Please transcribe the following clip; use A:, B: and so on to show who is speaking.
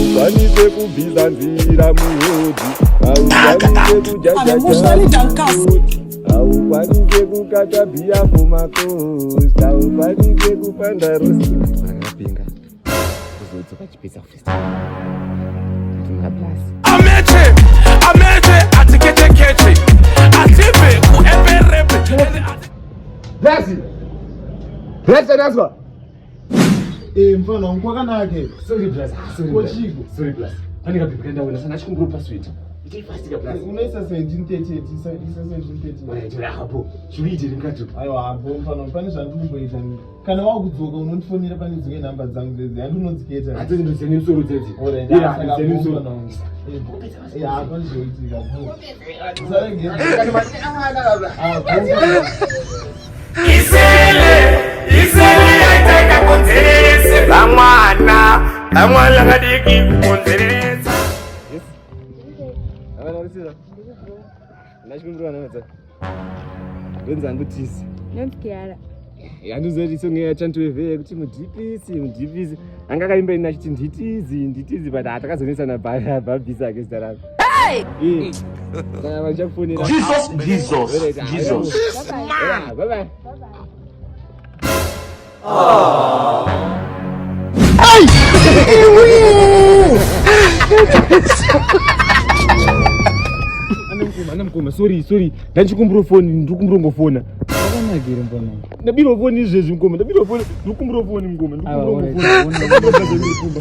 A: Haukwanise kubvisa nzira muhodhi, haukwanise kujajaja, haukwanise kukata bhiya mumakosta, haukwanise kupanda rosi. Akapinga kuzodzoka chipisa kufesta ameche atiketekeche atipe kueperepe Blasi anazwa
B: mfano ngwakanake
A: sorry Blasi sorry Blasi pani kapipi kenda wena sana chikunguru sweet iti fast ka Blasi
B: unaisa 1730 isa 1730
A: waya jira hapo chiviti ringatu
B: ayo hapo mfano pani zvandimboita kana wakudzoka unondifonera pane dzimwe namba dzangu dzedzi andinodziketa
A: hatisi ndoseni msoro dzedzi
B: ora ndaseni msoro apa ndizoitika
A: isele yaitaka konzerese vamwana vadiki kukonzeresa avanorisira ndachikumbirwa namadza ndonzangu tisi
C: nontikiara
A: handizoti songe yachantovheye kuti mudhipisi anga akaimba ina achiti nditizi but hatakazonesana bhabhisi ake zita rake kana vachakufonera Jesus bye bye Anamkoma sorry ndachikumbira foni ndikumbirongofona
B: akanakire mbona
A: ndabiro foni izvezvi ngoma ndabiro foni ndikumbira foni ngoma ndikumbirongofona